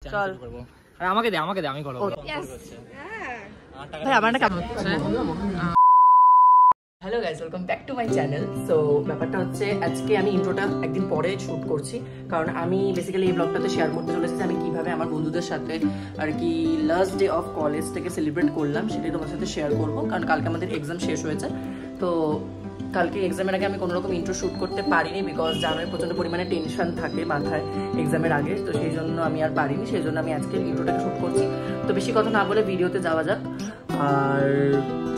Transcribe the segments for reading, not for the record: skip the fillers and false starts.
চল আমাকে দে আমি করব। ভাই আমার না কেমন হচ্ছে? Hello guys, welcome back to my channel. So ব্যাপারটা হচ্ছে আজকে আমি ইন্ট্রোটা একদিন পরে শ্যুট করছি, কারণ আমি বেসিক্যালি এই ব্লগটাতে শেয়ার করতে চলেছি যে আমি কিভাবে আমার বন্ধুদের সাথে আর কি লাস্ট ডে অফ কলেজটাকে সেলিব্রেট করলাম, সেটাই তোমার সাথে শেয়ার করবো। কারণ কালকে আমাদের এক্সাম শেষ হয়েছে, তো কালকে এক্সামের আগে আমি কোনো রকম ইন্ট্রো শ্যুট করতে পারিনি, বিকজ জানোই প্রচণ্ড পরিমাণে টেনশন থাকে মাথায় এক্সামের আগে, তো সেই জন্য আমি আর পারিনি। সেই জন্য আমি আজকে ইন্ট্রোটাকে শ্যুট করছি। তো বেশি কথা না বলে ভিডিওতে যাওয়া যাক। আর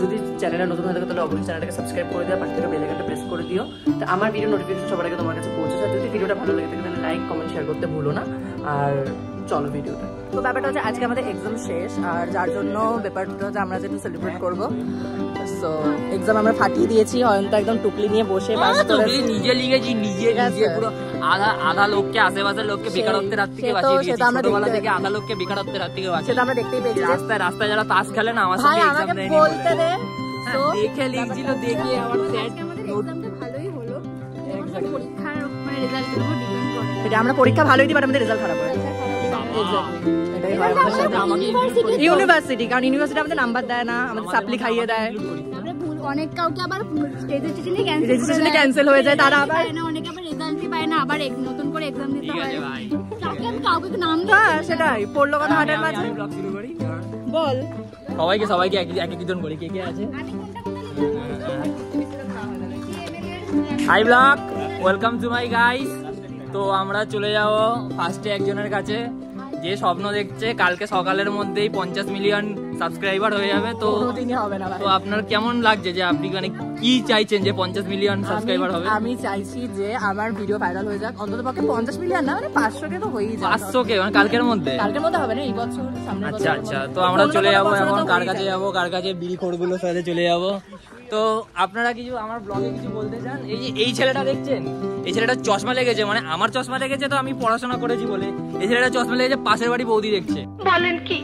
যদি চ্যানেলে নতুন হয়ে থাকে তাহলে অবশ্যই চ্যানেলটাকে সাবস্ক্রাইব করে দিও, পাশে থেকে বেল আইকনটা প্রেস করে দিও, তো আমার ভিডিও নোটিফিকেশন সবার আগে তোমার কাছে পৌঁছে যায়। যদি ভিডিওটা ভালো লেগে থাকে তাহলে লাইক কমেন্ট শেয়ার করতে ভুলো না। আর চলো ভিডিওটা। তো ব্যাপারটা হচ্ছে আজকে আমাদের এক্সাম শেষ, আর যার জন্য ব্যাপারটা হচ্ছে আমরা যেটা সেলিব্রেট করবো। সো এক্সাম আমরা ফাটিয়ে দিয়েছি, হয়তো একদম টুকলি নিয়ে বসে নিজে লিখেছি, নিজে পুরো আধা লোককে আশেপাশের লোককে বেকারত্বের হাত থেকে বাঁচিয়ে দিয়েছি। ছোটবেলা থেকে আধা লোককে বেকারত্বের হাত থেকে বাঁচিয়ে, সেটা আমরা দেখতেই পেয়েছি। রাস্তায় যারা তাস খেলে না, আমার সঙ্গে এক্সাম দেয়নি বলতে দে। দেখে লিখছিল, দেখে আমার স্যার ভালোই হলো, পরীক্ষার মানে রেজাল্টের উপর ডিপেন্ড করে। এটা আমরা পরীক্ষা ভালোই দিই, বাট আমাদের রেজাল্ট খারাপ হয়। ইউনিভার্সিটি, কারণ ইউনিভার্সিটি আমাদের নাম্বার দেয় না, আমাদের সাপ্লি খাইয়ে দেয়। অনেক কাউকে আবার রেজিস্ট্রেশনে ক্যান্সেল হয়ে যায়, তারা আবার অনেকে আবার রেজাল্টই পায় না, আবার নতুন করে এক্সাম দিতে হয়। তাকে আমি কাউকে নাম সেটাই পড়লো কথা হাটের মাঝে। বল সবাইকে এক একজন করে কে আছে। Hi blog, welcome to my guys. তো আমরা চলে যাব ফার্স্টে একজনের কাছে যে স্বপ্ন দেখছে কালকে সকালের মধ্যেই 50 মিলিয়ন সাবস্ক্রাইবার হয়ে যাবে। তো আপনার কেমন লাগছে যে আপনি মানে কি চাইছেন যে 50 মিলিয়ন সাবস্ক্রাইবার হবে? আমি চাইছি যে আমার ভিডিও ভাইরাল হয়ে যাক, অন্তত পক্ষে 50 মিলিয়ন না, মানে 500কে তো হয়েই যাবে। 500কে মানে কালকের মধ্যে হবে না, এই বছর সামনে। আচ্ছা, তো আমরা চলে যাবো এখন কার কাছে যাবো, কার কাছে বিড়ি খোরগুলোর সাথে চলে যাবো। তো আপনারা কিছু আমার ব্লগে কিছু বলতে চান? এই ছেলেটা দেখছেন, এই ছেলেটা চশমা লেগেছে, মানে আমার চশমা লেগেছে তো আমি পড়াশোনা করেছি বলে, এই ছেলেটা চশমা লেগেছে পাশের বাড়ি বৌদি দেখছে। বলেন কি?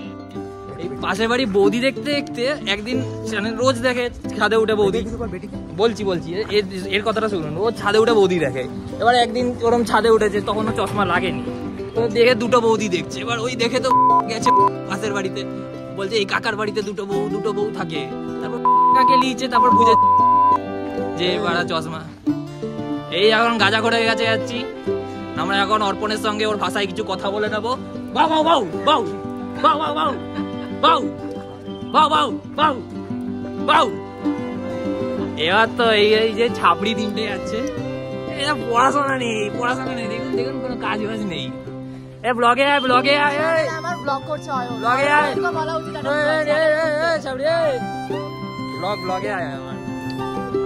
এই পাশের বাড়ি বৌদি দেখতে দেখতে একদিন রোজ দেখে ছাদে উঠে বৌদি, বলছি এর কথাটা শুনুন, ও ছাদে উঠে বৌদি দেখে। এবার একদিন ওরম ছাদে উঠেছে, তখন ও চশমা লাগেনি, তো দেখে দুটো বৌদি দেখছে। এবার ওই দেখে তো গেছে পাশের বাড়িতে, বলছে এই কাকার বাড়িতে দুটো বউ থাকে। তারপর কাকে লিয়েছে, তারপর বুঝে যে বাড়া চশমা। এই এখন গাঁজা করে গেছে যাচ্ছি আমরা এখন অর্পণের সঙ্গে, ওর ভাষায় কিছু কথা বলে নেবো। বাউ বাউ বাউ বাউ বাউ বাউ বাউ বাউ বাউ বাউ বাউ বাউ। এবার তো এই যে ছাপড়ি তিনটে যাচ্ছে, এটা পড়াশোনা নেই, দেখুন কোনো কাজ বাজ নেই। এ ব্লগে আয় আমার ব্লগ করছে, ব্লগে আয়, বলা উচিত। ব্লগে আয়।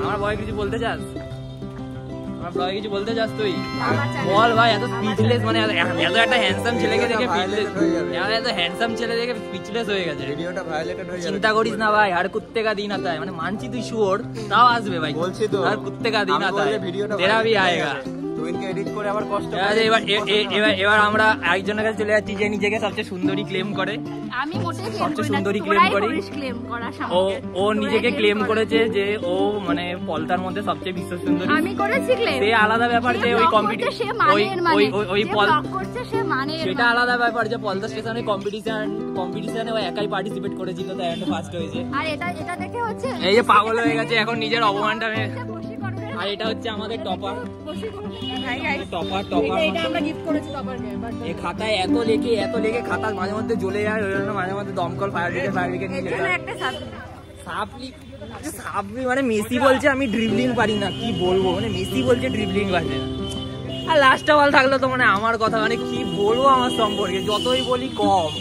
আমার বয় কিছু বলতে চাস? আমার ব্লগে কিছু বলতে চাস তুই? বল ভাই। এত স্পিচলেস, মানে এত একটা হ্যান্ডসাম ছেলেকে দেখে স্পিচলেস হয়ে গেছে। চিন্তা করিস না ভাই, আর কুত্তে কা দিন আতা है, মানে মানছি তুই শুয়োর, তাও আসবে ভাই, বলছি তো, আর কুত্তে কা দিন আতা है, তেরা ভি আয়েগা। এবার আমরা একজনের কাছে চলে যাচ্ছি যে নিজেকে সবচেয়ে সুন্দরী ক্লেম করে। আমি সবচেয়ে সুন্দরী ক্লেম করি। ও নিজেকে ক্লেম করেছে যে ও মানে পলতার মধ্যে সবচেয়ে বিশ্ব সুন্দরী। আমি করেছি ক্লেম, সে আলাদা ব্যাপার যে ওই সেটা আলাদা ব্যাপার যে পলতা স্টেশনে কম্পিটিশনে ও একাই পার্টিসিপেট করেছিল, তাই একটা ফার্স্ট হয়েছে। আর এটা দেখে হচ্ছে এই যে পাগল হয়ে গেছে এখন নিজের অপমানটা। আর এটা হচ্ছে আমাদের টপার। এই খাতায় এত লেখে খাতা মাঝে মধ্যে জ্বলে যায়, ওই জন্য মাঝে মধ্যে দমকল ফায়ার ব্রিগেড নিয়ে যেতে হয়। সাপলি মানে মেসি বলছে আমি ড্রিবলিং পারি না, কি বলবো, মানে মেসি বলছে ড্রিবলিং পারে না। আর লাস্টটা বল থাকলো তো মানে আমার কথা, মানে কি বলবো আমার সম্পর্কে, যতই বলি কম।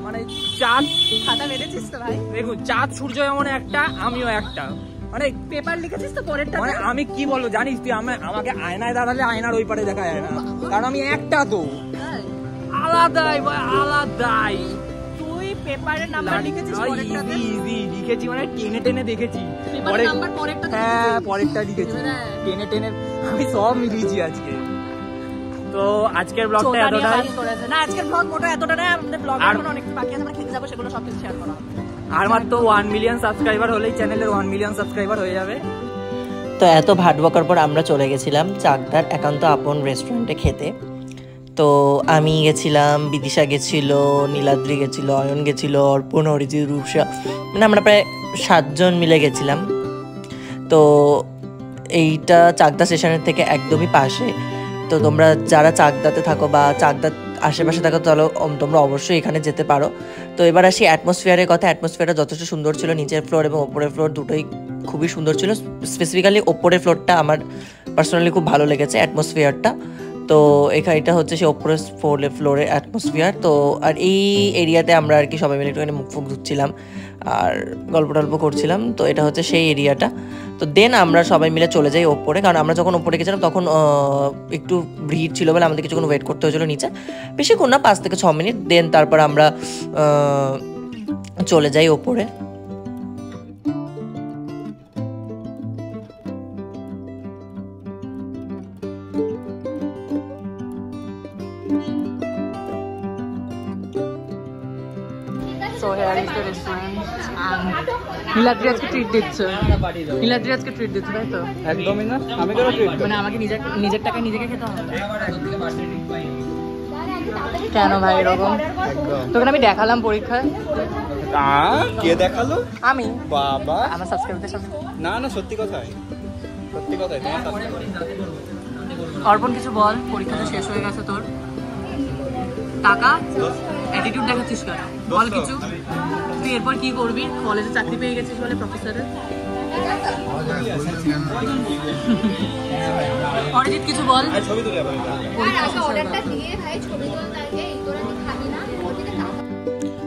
মানে চাঁদ খাতা বেঁধেছিস তো ভাই? দেখুন, চাঁদ সূর্য যেমন একটা, আমিও একটা, মানে পেপার লিখেছিস তো পরেরটা। মানে আমি কি বলবো জানিস তুই, আমাকে আয়নায় দাঁড়ালে আয়নার ওই পারে দেখা যায় না, কারণ আমি একটা তো আলাদাই আলাদাই। তুই পেপারের নাম্বার লিখেছিস, পরেরটাতে লিখেছি, মানে টেনে দেখেছি, হ্যাঁ পরেরটা লিখেছি টেনে আমি সব মিলিয়েছি আজকে। তো আজকের ব্লগটা এতটাই না, আজকের ব্লগ মোটা এতটা না, আমাদের ব্লগ এখন অনেক বাকি আছে, আমরা খেতে যাবো, সেগুলো সব কিছু শেয়ার করা হবে। আর মাত্র 1 মিলিয়ন সাবস্ক্রাইবার হলেই চ্যানেলের 1 মিলিয়ন সাবস্ক্রাইবার হয়ে যাবে। তো এত ভাট বকার পর আমরা চলে গেছিলাম চাকদার একান্ত আপন রেস্টুরেন্টে খেতে। তো আমি গেছিলাম, বিদিশা গেছিল, নীলাদ্রি গেছিল, অয়ন গেছিল, অর্পণ, অরিজিৎ, রূপসা, মানে আমরা প্রায় 7 জন মিলে গেছিলাম। তো এইটা চাকদা স্টেশনের থেকে একদমই পাশে। তো তোমরা যারা চাকদাতে থাকো বা চাকদা আশেপাশে থাকো তাহলে তোমরা অবশ্যই এখানে যেতে পারো। তো এবার আসি অ্যাটমসফিয়ারের কথা। অ্যাটমসফিয়ারটা যথেষ্ট সুন্দর ছিল, নিচের ফ্লোর এবং ওপরের ফ্লোর দুটোই খুবই সুন্দর ছিল। স্পেসিফিক্যালি ওপরের ফ্লোরটা আমার পার্সোনালি খুব ভালো লেগেছে অ্যাটমসফিয়ারটা। তো এটা হচ্ছে সেই ওপরের ফ্লোরের অ্যাটমসফিয়ার। তো আর এই এরিয়াতে আমরা আর কি সবাই মিলে একটুখানি মুখ ফুক ধুচ্ছিলাম আর গল্প টল্প করছিলাম। তো এটা হচ্ছে সেই এরিয়াটা। তো দেন আমরা সবাই মিলে চলে যাই ওপরে, কারণ আমরা যখন ওপরে গেছিলাম তখন একটু ভিড় ছিল বলে আমাদের কিছুক্ষণ ওয়েট করতে হয়েছিল নিচে, বেশিক্ষণ না, 5 থেকে 6 মিনিট। দেন তারপর আমরা চলে যাই ওপরে। So here is the restaurant and Niladri আজকে ট্রিট দিচ্ছে। নীলাদ্রি আজকে ট্রিট দিচ্ছে, তাই তো? একদমই না, আমি কেন ট্রিট মানে আমাকে নিজের টাকায় নিজেকে খেতে হবে? কেন ভাই এরকম? তোকে আমি দেখালাম পরীক্ষায়। কে দেখালো? আমি বাবা, আমার সাবস্ক্রাইবারদের সাথে। না না, সত্যি কথাই, সত্যি কথাই। অর্পণ কিছু বল, পরীক্ষাটা শেষ হয়ে গেছে তোর, টাকা অ্যাটিটিউড দেখাচ্ছিস কেন? বল কিছু। তুই এরপর কি করবি? কলেজে চাকরি পেয়ে গেছিস বলে প্রফেসরের। অরিজিৎ কিছু বল।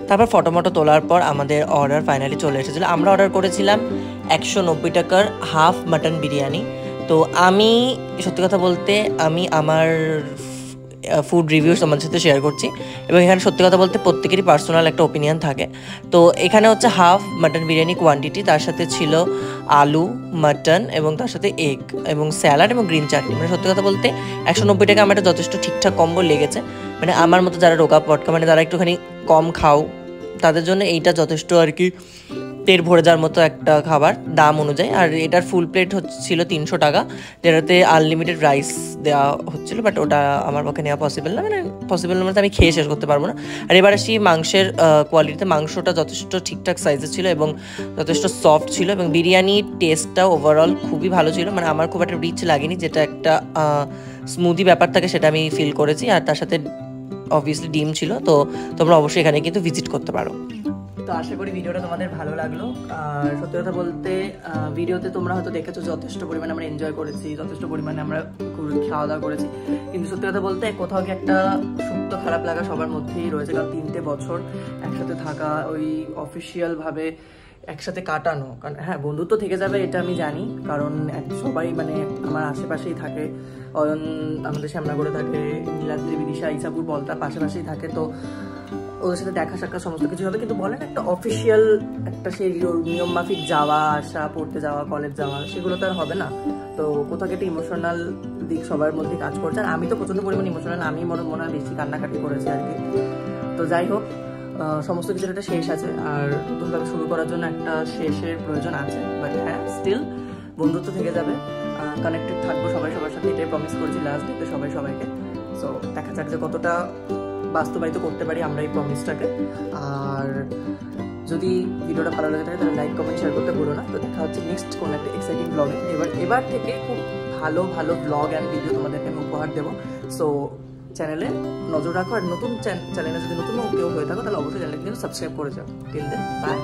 তারপর ফটো মটো তোলার পর আমাদের অর্ডার ফাইনালি চলে এসেছিলো। আমরা অর্ডার করেছিলাম 190 টাকার হাফ মাটন বিরিয়ানি। তো আমি সত্যি কথা বলতে আমি আমার ফুড রিভিউস তোমাদের সাথে শেয়ার করছি, এবং এখানে সত্যি কথা বলতে প্রত্যেকেরই পার্সোনাল একটা ওপিনিয়ন থাকে। তো এখানে হচ্ছে হাফ মাটন বিরিয়ানি কোয়ান্টিটি, তার সাথে ছিল আলু, মাটন এবং তার সাথে এগ এবং স্যালাড এবং গ্রিন চাটনি। মানে সত্যি কথা বলতে 190 টাকা আমার এটা যথেষ্ট ঠিকঠাক কম্বো লেগেছে। মানে আমার মতো যারা রোগা পটকা, মানে যারা একটুখানি কম খাও, তাদের জন্য এইটা যথেষ্ট আর কি পেট ভরে যাওয়ার মতো একটা খাবার দাম অনুযায়ী। আর এটার ফুল প্লেট ছিল 300 টাকা, যেটাতে আনলিমিটেড রাইস দেওয়া হচ্ছিল, বাট ওটা আমার পক্ষে নেওয়া পসিবল না। মানে পসিবল না, মানে আমি খেয়ে শেষ করতে পারবো না। আর এবার আসি মাংসের কোয়ালিটিতে। মাংসটা যথেষ্ট ঠিকঠাক সাইজের ছিল এবং যথেষ্ট সফট ছিল, এবং বিরিয়ানির টেস্টটাও ওভারঅল খুবই ভালো ছিল। মানে আমার খুব একটা রিচ লাগেনি, যেটা একটা স্মুদি ব্যাপার থাকে সেটা আমি ফিল করেছি। আর তার সাথে অবভিয়াসলি ডিম ছিল। তো তোমরা অবশ্যই এখানে কিন্তু ভিজিট করতে পারো। তো আশা করি ভিডিওটা তোমাদের ভালো লাগলো। আর সত্যি কথা বলতে ভিডিওতে তোমরা হয়তো দেখেছো যথেষ্ট পরিমাণে আমরা এনজয় করেছি, যথেষ্ট পরিমাণে আমরা খাওয়া দাওয়া করেছি। কিন্তু সত্যি কথা বলতে কোথাও কি একটা সুপ্ত খারাপ লাগা সবার মধ্যেই রয়েছে, কারণ 3টে বছর একসাথে থাকা, ওই অফিসিয়াল ভাবে একসাথে কাটানো। কারণ হ্যাঁ, বন্ধুত্ব থেকে যাবে এটা আমি জানি, কারণ সবাই মানে আমার আশেপাশেই থাকে। অয়ন আমাদের শ্যামনগরে থাকে, নীলাদ্রি, বিদিশা, ইসাপুর, বলতা পাশাপাশি থাকে। তো ওদের সাথে দেখা সাক্ষাৎ সমস্ত কিছু হবে, কিন্তু বলেন একটা অফিসিয়াল একটা সেই নিয়ম মাফিক যাওয়া আসা, পড়তে যাওয়া, কলেজ যাওয়া, সেগুলো তো আর হবে না। তো কোথাও একটা ইমোশনাল দিক সবার মধ্যে কাজ করছে। আর আমি তো প্রচন্ড পরিমাণ ইমোশনাল, আমি মনে হয় বেশি কান্নাকাটি করেছি আর কি। তো যাই হোক, সমস্ত কিছুর একটা শেষ আছে, আর নতুনভাবে শুরু করার জন্য একটা শেষের প্রয়োজন আছে। বাট হ্যাঁ, স্টিল বন্ধুত্ব থেকে যাবে, কানেক্টেড থাকবো সবাই সবার সাথে, এটাই প্রমিস করেছি লাস্ট ডেতে সবাই সবাইকে। সো দেখা যাক যে কতটা বাস্তবায়িত করতে পারি আমরা এই প্রমিসটাকে। আর যদি ভিডিওটা ভালো লাগে থাকে তাহলে লাইক, কমেন্ট, শেয়ার করতে ভুলো না। তো দেখা হচ্ছে নেক্সট কোনো একটা এক্সাইটিং ব্লগে। এবার থেকে খুব ভালো ভালো ব্লগ অ্যান্ড ভিডিও তোমাদেরকে আমি উপহার দেবো। সো চ্যানেলে নজর রাখো, আর নতুন চ্যানেলে যদি নতুন কেউ হয়ে থাকো তাহলে অবশ্যই চ্যানেলকে কিন্তু সাবস্ক্রাইব করে যাও। Till then, by.